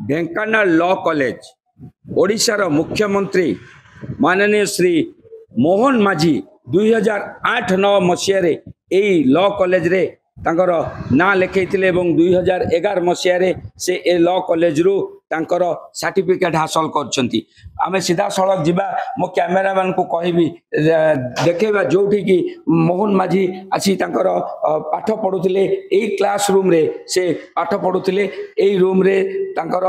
Dhenkanal law college ओडिशार मुख्यमंत्री माननीय श्री मोहन माझी 2008-9 मसीह लॉ कॉलेज रे तांकर ना लिखैथिले 2011 मसीह से ए लॉ कॉलेज रु तांकर सर्टिफिकेट हासिल करछंती। आमे सीधा सड़क जीवा मो कैमेरामैन को कहबी देखेबा जोठी की मोहन माझी आसी तांकर पाठ पढुथिले एई क्लास रूम रे से पाठ पढुथिले एई रूम रे तांकर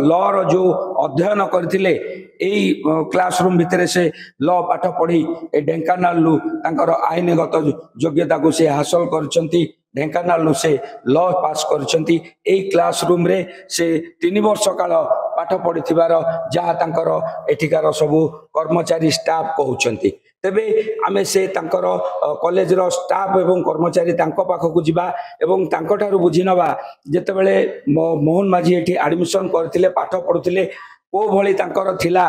लॉ रो जो अध्ययन करथिले एई क्लास रूम भितर से लॉ पाठ पढ़ी ए ढेंकानाल लु तांकर आईनगत योग्यता को से हासिल करछंती। ढेंकानाल से लॉ पास करछंती एई क्लास रूम रे से 3 वर्ष काल पाठ पढ़ी जहाँ तांकर एठिकार सबु कर्मचारी स्टाफ कहउछंती। तेबे आमे से तांकर कॉलेज रो स्टाफ एवं कर्मचारी तांको पाखकु जिबा एवं तांको ठारू बुझी नबा जेतेबेले मोहन माझी एठी एडमिशन करथिले पाठ पढुथिले को भली तांकर थिला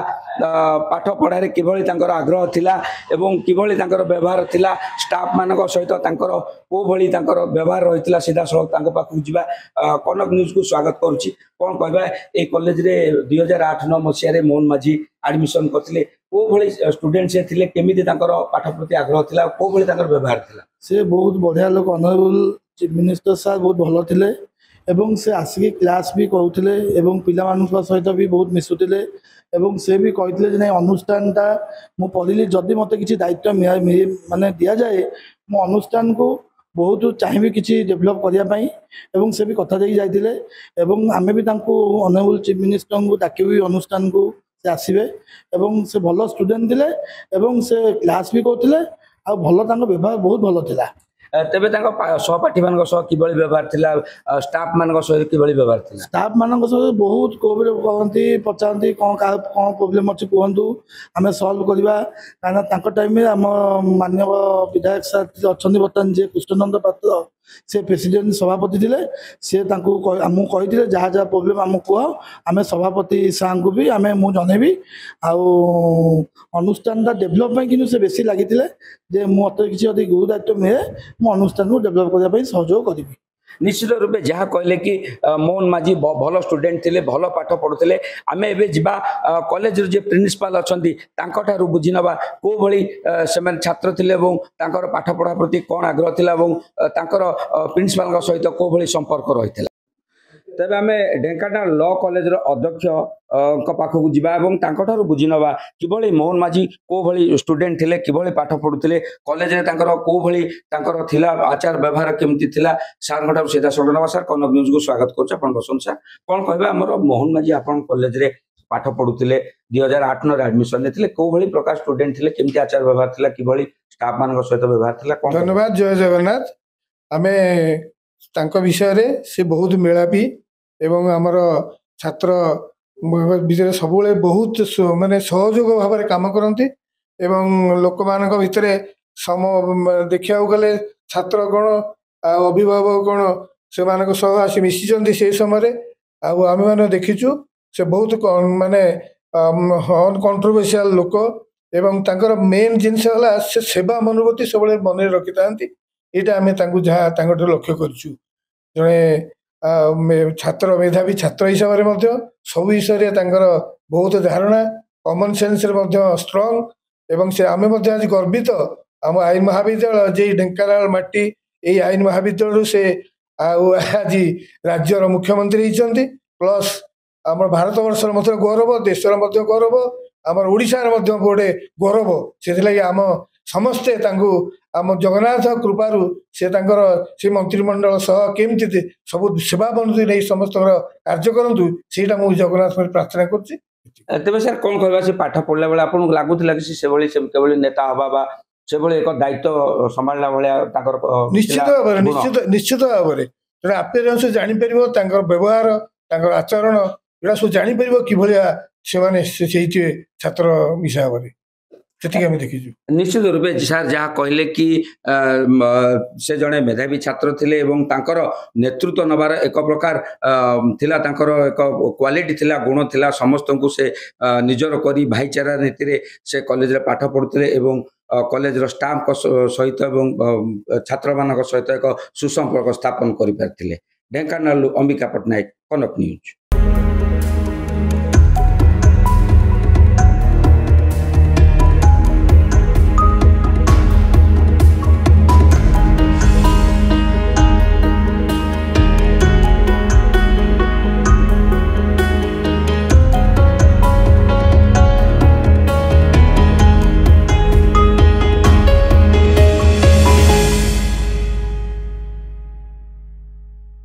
पाठ पढ़ारे किभली तांकर आग्रह थिला एवं किभली तांकर व्यवहार थिला स्टाफ मानक सहित तांकर को भली तांकर व्यवहार रहितला सीधा सड़क तांको पाखु जिबा कनक न्यूज को स्वागत करूची। कोन कहबा ए कॉलेज रे 2008-9 मसीह रे मोहन माझी एडमिशन करथिले को भली स्टूडेंट से थिले केमिति तांकर पाठ प्रति आग्रह थिला को भली तांकर व्यवहार थिला? से बहुत बढ़िया लोक ऑनरेबल चीफ मिनिस्टर साहब बहुत भलो थिले एवं से आसिक क्लास भी कहते एवं पिला सहित भी बहुत मिसुले एवं से भी कहते नहीं अनुष्ठानटा मु पढ़ी जदि मत कि दायित्व माने दि जाए मो अनुष्ठान को बहुत चाहिए कि डेभलप करने एवं से भी कथा दे जाते आमे भी ऑनरेबल चीफ मिनिस्टर को डाक अनुष्ठान को से आसवे एवं से भल स्टूडेंट थिले एवं से क्लास भी कहते आ भल व्यवहार बहुत भल था। तेबे सहपाठी मान किभली व्यवहार थिला स्टाफ मान किभली व्यवहार थिला? स्टाफ मान बहुत कोऑपरेट करती पचारती कौन कौन प्रोब्लेम अच्छी कहतु आम सल्व करवा कहीं टाइम आम माननीय विधायक सर अच्छा बर्तमान जी कृष्णनंद पात्र से प्रेसिडेंट सभापति थे सी आमको कही जहाँ जहाँ प्रोब्लेम आम कह आम सभापति सार को भी आम जनइबी अनुष्ठान डेभलप कि से बेसी लगी मत कि गुरु दायित्व मिले मो अनुष्ठान को डेभलप करने सहयोग करी। निश्चित रूपे जहाँ कहले कि मोहन माझी भल स्टूडेंट थिले भल पाठ पढ़ुते आम ए कॉलेज जे प्रिंसिपाल अच्छा बुझी नवा को भली से छात्र थिले तांकर पाठ पढ़ा प्रति कौन आग्रह थिला प्रिंसिपाल सहित को भली संपर्क रही। तेबे आम ढेंकानाल लॉ कॉलेज अध्यक्ष पाखक जावा बुझी नवा किभली मोहन माझी को भली स्टूडेंट थिले किभली पाठ पढ़ुते कॉलेज रे को भली थिला आचार व्यवहार केमती थिला सार सीधा सड़क नवा। सर कनक न्यूज को स्वागत करुच्चा बसन सर कौन कहबा हमर मोहन माझी आपन कॉलेज रे पाठ पढ़ुते 2008-9 एडमिशन ने को भली प्रकार स्टूडेंट थिले केमती आचार व्यवहार थिला किभली स्टाफ मान सहित व्यवहार थिला? धन्यवाद। जय जगन्नाथ। आमे तांको विषय रे से बहुत मेलापी एवं आमर छात्र भितर सब बहुत माने सहयोग भाव में कम करती एवं लोक मान भितर सम देखा गले छात्र कौन अभिभावक कौन से आसी मिशिंट से समय आम मैंने देखीचु से बहुत माने अनकंट्रोवर्शियल लोक एवं तांकर मेन जिनस से सेवा मनोवृत्ति सब मन रखी था यहाँ आम जहाँ लक्ष्य करूँ जड़े छात्र मेधावी छात्र हिसाब से सब विषय बहुत धारणा कॉमन सेंस स्ट्रॉन्ग एवं से आम आज गर्वित आम आईन महाविद्यालय जे ढेंकानाल माटी यही आईन महाविद्यालय से आज राज्यर मुख्यमंत्री होती प्लस आम भारत वर्ष गौरव देशर गौरव आम ओडिशार गोटे गौरव से आम समस्ते आम जगन्नाथ कृपारू से मंत्रिमंडल सह केमती सब सेवा बंधु नहीं समस्त कार्य करूँ से जगन्नाथ प्रार्थना करुच्ची। तेज सर कौन कहबा से पाठ पढ़ला बेले आपको लगुला कि से नेता हवा से एक दायित्व संभाला भाया निश्चित भाव में आपेरेन्स जापर व्यवहार आचरण यहाँ सब जापर कि छात्र हिसाब से निश्चित रूपे सर जहाँ कहले कि से जड़े मेधावी छात्र थिले एवं तांकर नेतृत्व नबार एक प्रकार थिला तांकर एक क्वालिटी थिला गुण थिला समस्त को से निजर करी भाईचारा नीति रे से कॉलेज रे पाठ पढ़ुते एवं कॉलेज स्टाफ सहित एवं छात्र मान सहित एक सुसंपर्क स्थापन कर पारथिले। ढेंकानाल अंबिका पट्टनायक, कनक न्यूज।